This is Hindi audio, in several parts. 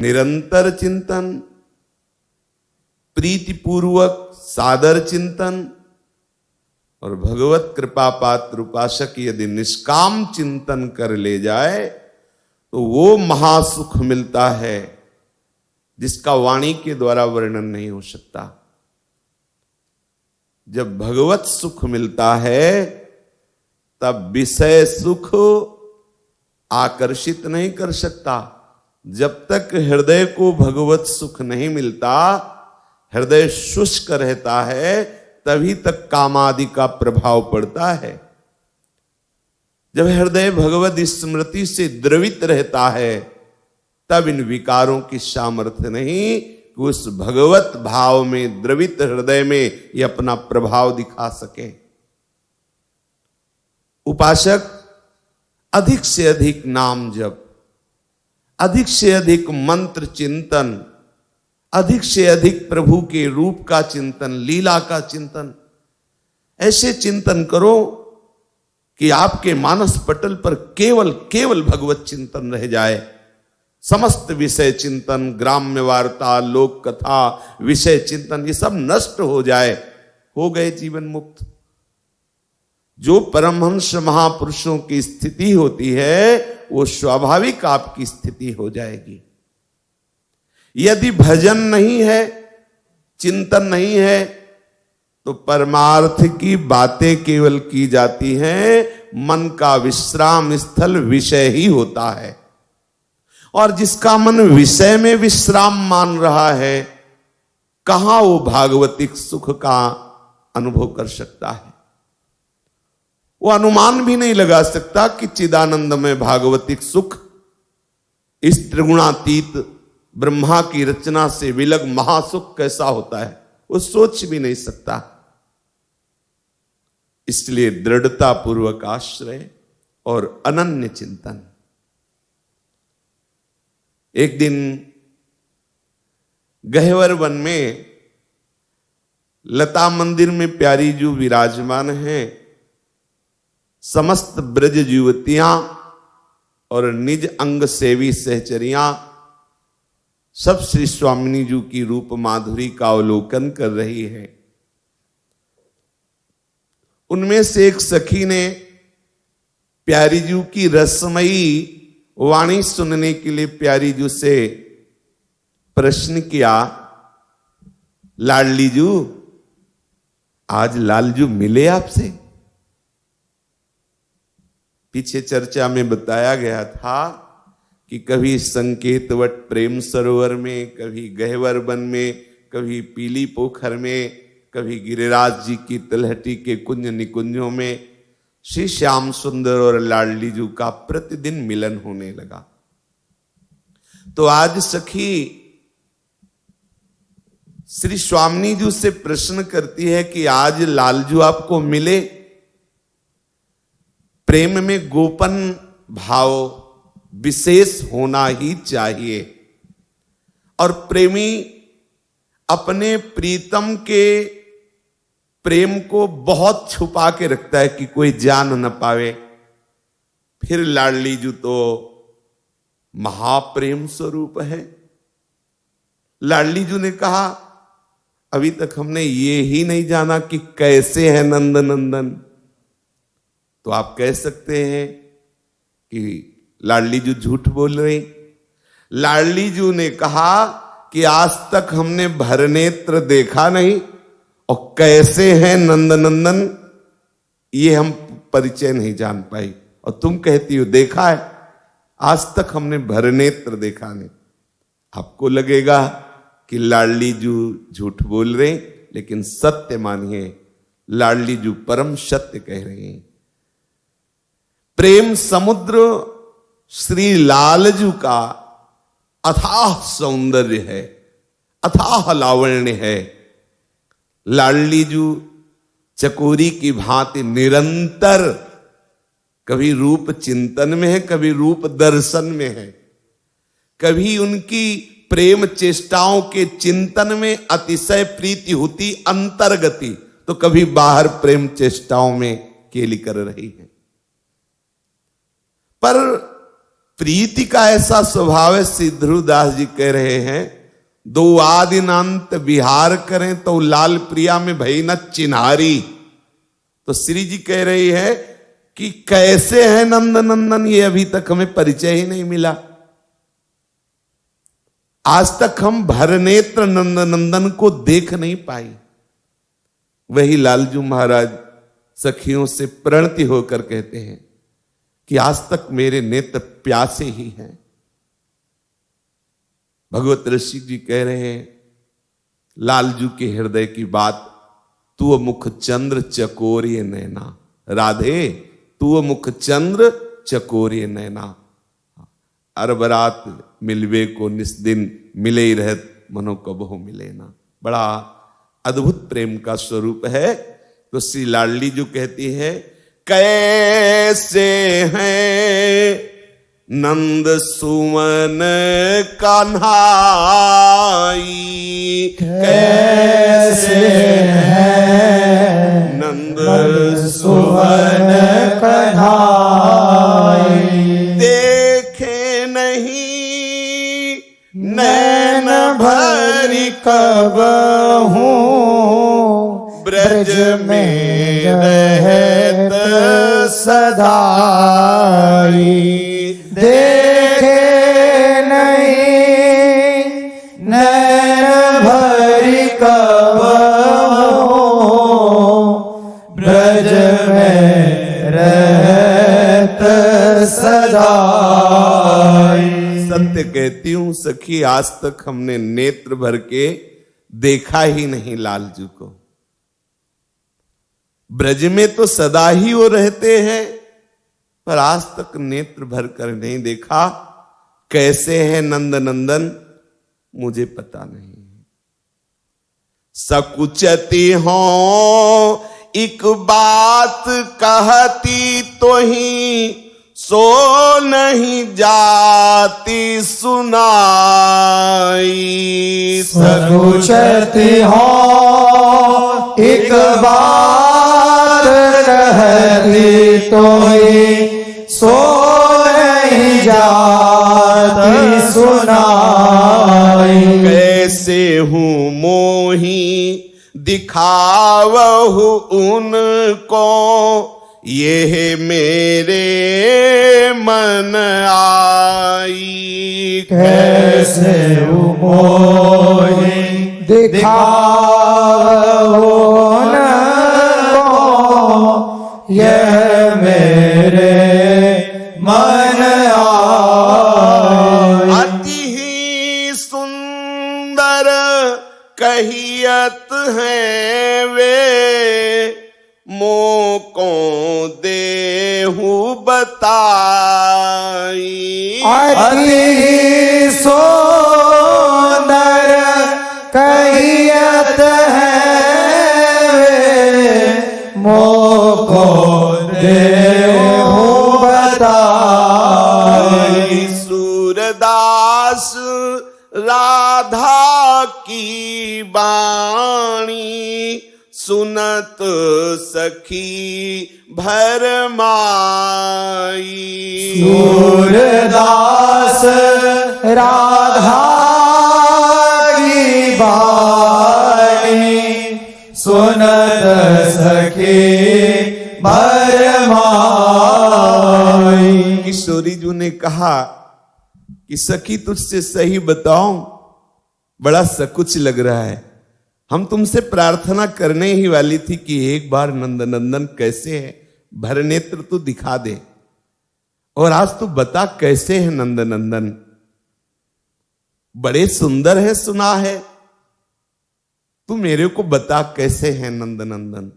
निरंतर चिंतन, प्रीतिपूर्वक सादर चिंतन और भगवत कृपा पात्र उपासक यदि निष्काम चिंतन कर ले जाए तो वो महासुख मिलता है जिसका वाणी के द्वारा वर्णन नहीं हो सकता। जब भगवत सुख मिलता है तब विषय सुख आकर्षित नहीं कर सकता। जब तक हृदय को भगवत सुख नहीं मिलता, हृदय शुष्क रहता है, तभी तक कामादि का प्रभाव पड़ता है। जब हृदय भगवत स्मृति से द्रवित रहता है तब इन विकारों की सामर्थ्य नहीं कि उस भगवत भाव में द्रवित हृदय में ये अपना प्रभाव दिखा सके। उपासक अधिक से अधिक नाम जप, अधिक से अधिक मंत्र चिंतन, अधिक से अधिक प्रभु के रूप का चिंतन, लीला का चिंतन, ऐसे चिंतन करो कि आपके मानस पटल पर केवल केवल भगवत चिंतन रह जाए। समस्त विषय चिंतन, ग्राम्य वार्ता, लोक कथा, विषय चिंतन, ये सब नष्ट हो जाए, हो गए जीवन मुक्त। जो परमहंस महापुरुषों की स्थिति होती है वो स्वाभाविक आपकी स्थिति हो जाएगी। यदि भजन नहीं है, चिंतन नहीं है, तो परमार्थ की बातें केवल की जाती हैं, मन का विश्राम स्थल विषय ही होता है। और जिसका मन विषय में विश्राम मान रहा है, कहां वो भागवतिक सुख का अनुभव कर सकता है? वो अनुमान भी नहीं लगा सकता कि चिदानंद में भागवतिक सुख इस त्रिगुणातीत ब्रह्मा की रचना से विलग महासुख कैसा होता है, वो सोच भी नहीं सकता। इसलिए दृढ़ता पूर्वक आश्रय और अनन्य चिंतन। एक दिन गहवर वन में लता मंदिर में प्यारी जो विराजमान है, समस्त ब्रज युवतियां और निज अंग सेवी सहचरियां सब श्री स्वामिनी जी की रूप माधुरी का अवलोकन कर रही है। उनमें से एक सखी ने प्यारी जी की रसमयी वाणी सुनने के लिए प्यारी जी से प्रश्न किया, लाडली जू, आज लालजू मिले आपसे? पीछे चर्चा में बताया गया था कि कभी संकेतवट प्रेम सरोवर में, कभी गहवर वन में, कभी पीली पोखर में, कभी गिरिराज जी की तलहटी के कुंज निकुंजों में श्री श्याम सुंदर और लाडली जी का प्रतिदिन मिलन होने लगा। तो आज सखी श्री स्वामिनी जी से प्रश्न करती है कि आज लालजू आपको मिले? प्रेम में गोपन भाव विशेष होना ही चाहिए और प्रेमी अपने प्रीतम के प्रेम को बहुत छुपा के रखता है कि कोई जान न पावे। फिर लाडली जी तो महाप्रेम स्वरूप है। लाडली जी ने कहा, अभी तक हमने ये ही नहीं जाना कि कैसे है नंद नंदन, तो आप कह सकते हैं कि लाडली जी झूठ बोल रही। लाडली जी ने कहा कि आज तक हमने भरनेत्र देखा नहीं और कैसे हैं नंद नंदन ये हम परिचय नहीं जान पाई, और तुम कहती हो देखा है, आज तक हमने भरनेत्र देखा नहीं। आपको लगेगा कि लाडली जी झूठ बोल रहे, लेकिन सत्य मानिए, लाडली जी परम सत्य कह रहे हैं। प्रेम समुद्र श्री लालजू का अथाह सौंदर्य है, अथाह लावण्य है। लाडली जी चकोरी की भांति निरंतर कभी रूप चिंतन में है, कभी रूप दर्शन में है, कभी उनकी प्रेम चेष्टाओं के चिंतन में अतिशय प्रीति होती अंतर्गति, तो कभी बाहर प्रेम चेष्टाओं में केली कर रही है। पर प्रीति का ऐसा स्वभाव है, श्री ध्रुवदास जी कह रहे हैं, दो आदिनांत विहार करें तो लाल प्रिया में भई न चिन्हारी। तो श्री जी कह रही है कि कैसे है नंद नंदन, ये अभी तक हमें परिचय ही नहीं मिला। आज तक हम भरनेत्र नंद नंदन को देख नहीं पाई। वही लालजू महाराज सखियों से प्रणति होकर कहते हैं कि आज तक मेरे नेत्र प्यासे ही हैं। भगवत ऋषि जी कह रहे हैं लालजू के हृदय की बात, तू मुख चंद्र चकोरिय नैना, राधे तू मुख चंद्र चकोरिय नैना, अरबरात मिलवे को निस दिन मिले ही रहत मनो कबहु मिले ना। बड़ा अद्भुत प्रेम का स्वरूप है। तो श्री लाडली जो कहती है, कैसे हैं नंद सुमन कन्हाई, कैसे हैं नंद सुमन कन्हाई, देखे नहीं नैन भरी कबहू, ब्रज में रहत सदाई, देखे नहीं नैन भरी कबहू, ब्रज में रहत सदाई। सत्य कहती हूं सखी, आज तक हमने नेत्र भर के देखा ही नहीं लालजू को। ब्रज में तो सदा ही वो रहते हैं, पर आज तक नेत्र भर कर नहीं देखा। कैसे है नंद नंदन मुझे पता नहीं। सकुचती हो एक बात कहती तो ही, सो नहीं जाती सुनाई, सकुचती हो एक बात कहती तो ही, सो नहीं जाती सुनाई, कैसे हूँ मोही दिखावहु उनको, ये मेरे मन आई, कैसे मोही दिखावहु उनको, यह मेरे मन आई। अति ही सुंदर कहियत है वे, मोको देहु बताई, अति सुंदर कहियत है वे, मोको देहु बताई। सूरदास राधा की बाणी, सुनत सखी भरमाई, सूरदास राधा की बाणी, सुनत सखी भरमाई। किशोरी जी ने कहा कि सखी तुझसे सही बताऊं, बड़ा सकुच लग रहा है। हम तुमसे प्रार्थना करने ही वाली थी कि एक बार नंद नंदन कैसे है, भरनेत्र तू दिखा दे। और आज तू बता कैसे है नंद नंदन। बड़े सुंदर है सुना है, तू मेरे को बता कैसे है नंद नंदन।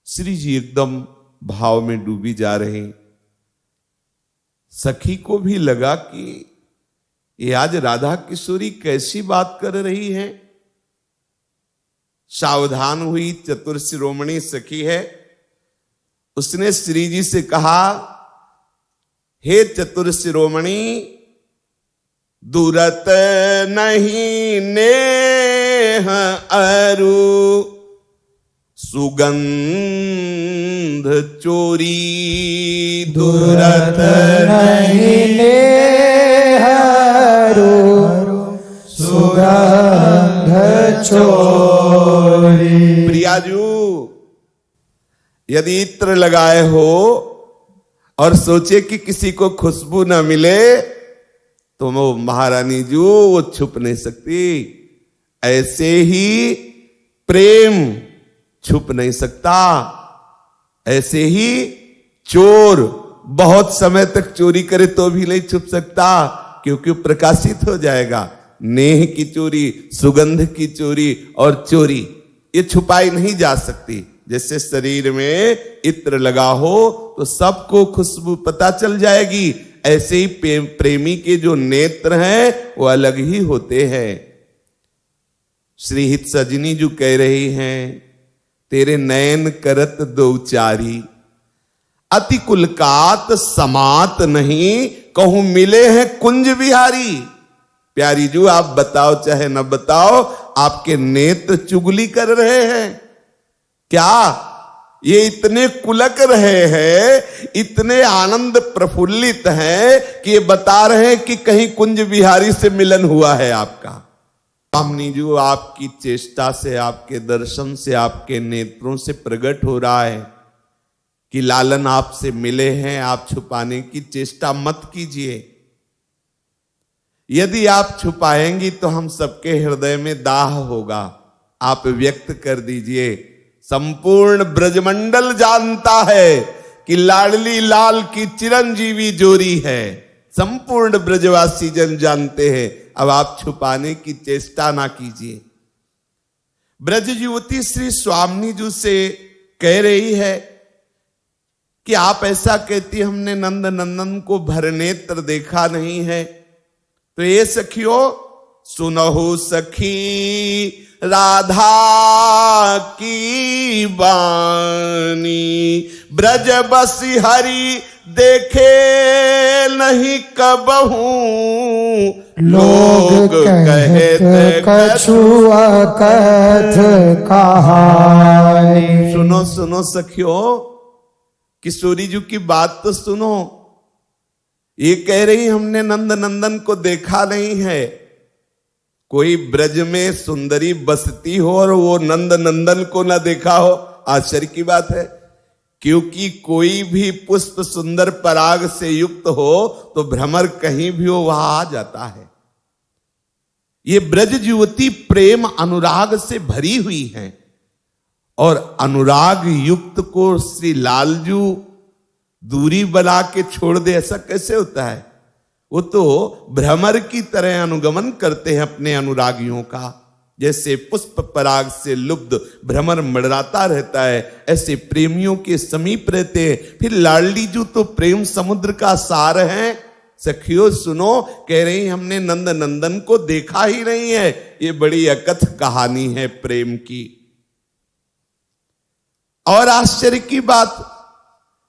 श्री जी एकदम भाव में डूबी जा रहे। सखी को भी लगा कि ये आज राधा किशोरी कैसी बात कर रही है। सावधान हुई, चतुर शिरोमणि सखी है। उसने श्री जी से कहा, हे चतुर शिरोमणि, दूरत नहीं नेह अरु, सुगंध चोरी दुरत नहीं नेहरू सुगंध चोरी। प्रियाजू, यदि इत्र लगाए हो और सोचे कि किसी को खुशबू न मिले तो वो महारानी जू वो छुप नहीं सकती। ऐसे ही प्रेम छुप नहीं सकता। ऐसे ही चोर बहुत समय तक चोरी करे तो भी नहीं छुप सकता, क्योंकि प्रकाशित हो जाएगा। नेह की चोरी, सुगंध की चोरी और चोरी ये छुपाई नहीं जा सकती। जैसे शरीर में इत्र लगा हो तो सबको खुशबू पता चल जाएगी, ऐसे ही प्रेमी के जो नेत्र हैं वो अलग ही होते हैं। श्री हित सजनी जो कह रही हैं, तेरे नयन करत दो चारी, अति कुलकात समात नहीं, कहूं मिले हैं कुंज बिहारी। प्यारी जू, आप बताओ चाहे न बताओ, आपके नेत्र चुगली कर रहे हैं क्या? ये इतने कुलक रहे हैं, इतने आनंद प्रफुल्लित हैं कि ये बता रहे हैं कि कहीं कुंज बिहारी से मिलन हुआ है आपका। स्वामी जी, आपकी चेष्टा से, आपके दर्शन से, आपके नेत्रों से प्रकट हो रहा है कि लालन आपसे मिले हैं। आप छुपाने की चेष्टा मत कीजिए। यदि आप छुपाएंगी तो हम सबके हृदय में दाह होगा। आप व्यक्त कर दीजिए। संपूर्ण ब्रजमंडल जानता है कि लाडली लाल की चिरंजीवी जोरी है। संपूर्ण ब्रजवासी जन जानते हैं। अब आप छुपाने की चेष्टा ना कीजिए। ब्रज युवती श्री स्वामी जी से कह रही है कि आप ऐसा कहती, हमने नंद नंदन को भरनेत्र देखा नहीं है। तो ये सखियो सुनहु सखी राधा की बानी, ब्रज बसी हरि देखे नहीं कबहू, लोग कहते कछुआ कथ कहानी। सुनो सुनो सखियो, किशोरी जी की बात तो सुनो। ये कह रही हमने नंद नंदन को देखा नहीं है। कोई ब्रज में सुंदरी बसती हो और वो नंद नंदन को ना देखा हो, आश्चर्य की बात है। क्योंकि कोई भी पुष्प सुंदर पराग से युक्त हो तो भ्रमर कहीं भी हो वहां आ जाता है। ये ब्रज युवती प्रेम अनुराग से भरी हुई है और अनुराग युक्त को श्री लालजू दूरी बना के छोड़ दे, ऐसा कैसे होता है? वो तो भ्रमर की तरह अनुगमन करते हैं अपने अनुरागियों का। जैसे पुष्प पराग से लुब्ध भ्रमर मंडराता रहता है, ऐसे प्रेमियों के समीप रहते हैं। फिर लाडली जू तो प्रेम समुद्र का सार है। सखियो सुनो, कह रही हमने नंद नंदन को देखा ही नहीं है। ये बड़ी अकथ कहानी है प्रेम की। और आश्चर्य की बात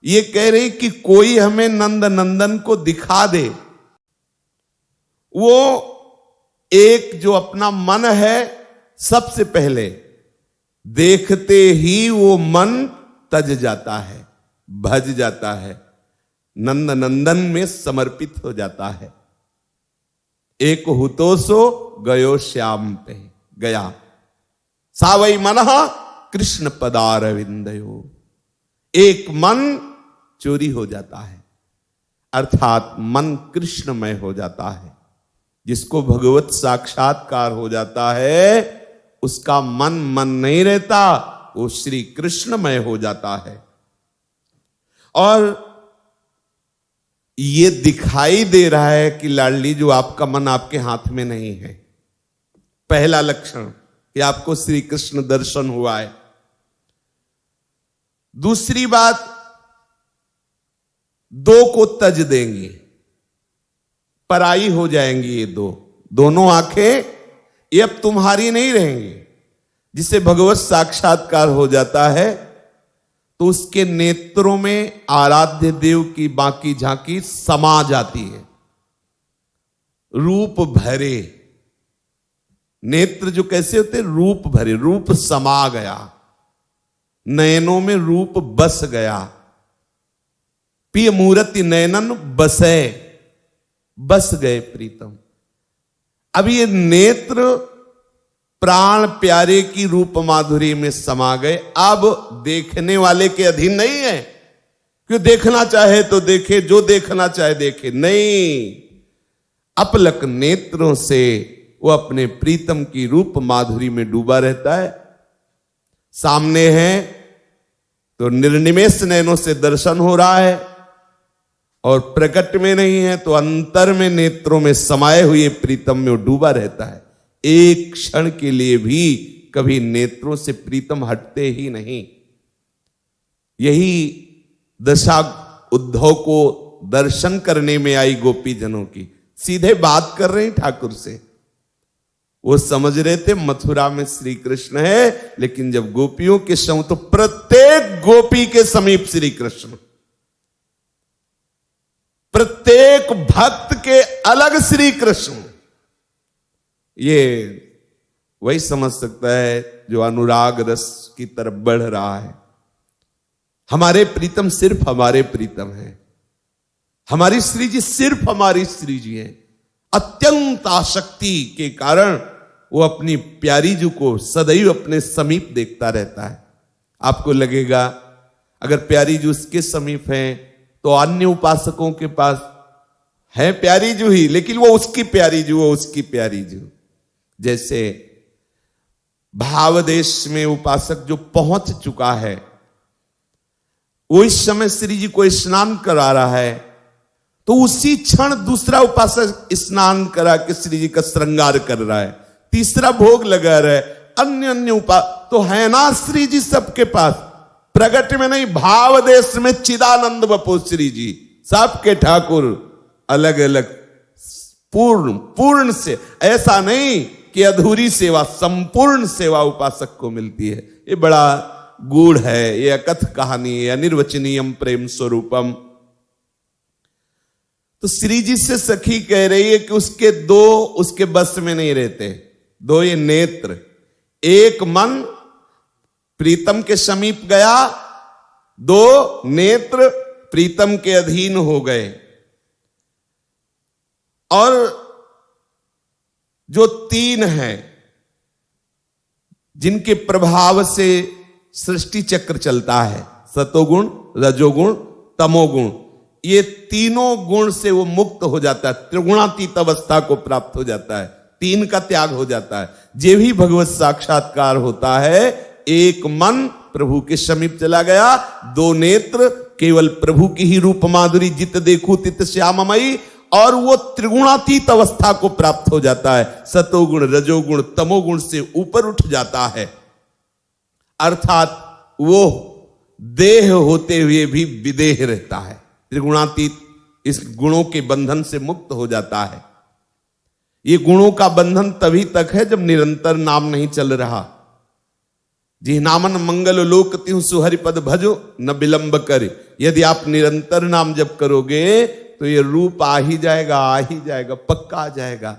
ये कह रही कि कोई हमें नंद नंदन को दिखा दे। वो एक जो अपना मन है, सबसे पहले देखते ही वो मन तज जाता है, भज जाता है, नंद नंदन में समर्पित हो जाता है। एक हुतोसो गयो श्याम पे गया, सावई मनः कृष्ण पदारविंदयो। एक मन चोरी हो जाता है, अर्थात मन कृष्णमय हो जाता है। जिसको भगवत साक्षात्कार हो जाता है उसका मन नहीं रहता, वो श्री कृष्णमय हो जाता है। और ये दिखाई दे रहा है कि लाडली जो आपका मन आपके हाथ में नहीं है। पहला लक्षण कि आपको श्री कृष्ण दर्शन हुआ है। दूसरी बात, दो को तज देंगे, पराई हो जाएंगी। ये दोनों आंखें ये अब तुम्हारी नहीं रहेंगी। जिसे भगवत साक्षात्कार हो जाता है तो उसके नेत्रों में आराध्य देव की बाकी झांकी समा जाती है। रूप भरे नेत्र जो कैसे होते, रूप भरे, रूप समा गया। नयनों में रूप बस गया। पिय मूर्ति नयनन बसे, बस गए प्रीतम। अब ये नेत्र प्राण प्यारे की रूप माधुरी में समा गए, अब देखने वाले के अधीन नहीं है। क्यों देखना चाहे तो देखे, जो देखना चाहे देखे, नहीं, अपलक नेत्रों से वो अपने प्रीतम की रूप माधुरी में डूबा रहता है। सामने है तो निर्निमेष नयनों से दर्शन हो रहा है, और प्रकट में नहीं है तो अंतर में नेत्रों में समाये हुए प्रीतम में वो डूबा रहता है। एक क्षण के लिए भी कभी नेत्रों से प्रीतम हटते ही नहीं। यही दशा उद्धव को दर्शन करने में आई गोपी जनों की। सीधे बात कर रहे हैं ठाकुर से। वो समझ रहे थे मथुरा में श्री कृष्ण है, लेकिन जब गोपियों के संग तो प्रत्येक गोपी के समीप श्री कृष्ण, प्रत्येक भक्त के अलग श्री कृष्ण। ये वही समझ सकता है जो अनुराग रस की तरफ बढ़ रहा है। हमारे प्रीतम सिर्फ हमारे प्रीतम हैं, हमारी श्री जी सिर्फ हमारी श्री जी हैं। अत्यंत आसक्ति के कारण वो अपनी प्यारी जी को सदैव अपने समीप देखता रहता है। आपको लगेगा अगर प्यारी जी उसके समीप है तो अन्य उपासकों के पास है प्यारी जू ही, लेकिन वो उसकी प्यारी जू, वो उसकी प्यारी जू। जैसे भाव देश में उपासक जो पहुंच चुका है, वो इस समय श्री जी को स्नान करा रहा है, तो उसी क्षण दूसरा उपासक स्नान करा के श्री जी का श्रृंगार कर रहा है, तीसरा भोग लगा रहा है, अन्य तो है ना श्री जी सबके पास। प्रगट में नहीं, भाव देश में चिदानंद बपो श्री जी सबके ठाकुर, अलग अलग पूर्ण से। ऐसा नहीं कि अधूरी सेवा, संपूर्ण सेवा उपासक को मिलती है। ये बड़ा गूढ़ है, ये अकथ कहानी है, अनिर्वचनीयम प्रेम स्वरूपम। तो श्री जी से सखी कह रही है कि उसके दो उसके बस में नहीं रहते, दो ये नेत्र। एक मन प्रीतम के समीप गया, दो नेत्र प्रीतम के अधीन हो गए। और जो तीन हैं जिनके प्रभाव से सृष्टि चक्र चलता है, सतोगुण, रजोगुण, तमोगुण, ये तीनों गुण से वो मुक्त हो जाता है, त्रिगुणातीत अवस्था को प्राप्त हो जाता है, तीन का त्याग हो जाता है। जे भी भगवत साक्षात्कार होता है, एक मन प्रभु के समीप चला गया, दो नेत्र केवल प्रभु की ही रूप माधुरी जित देखूं तित श्याममयी, और वो त्रिगुणातीत अवस्था को प्राप्त हो जाता है, सतोगुण, रजोगुण, तमोगुण से ऊपर उठ जाता है। अर्थात वो देह होते हुए भी विदेह रहता है, त्रिगुणातीत इस गुणों के बंधन से मुक्त हो जाता है। ये गुणों का बंधन तभी तक है जब निरंतर नाम नहीं चल रहा। जी नामन मंगल लोक तिहु सुहरिपद भजो न विलंब करे। यदि आप निरंतर नाम जप करोगे तो ये रूप आ ही जाएगा, आ ही जाएगा, पक्का आ जाएगा।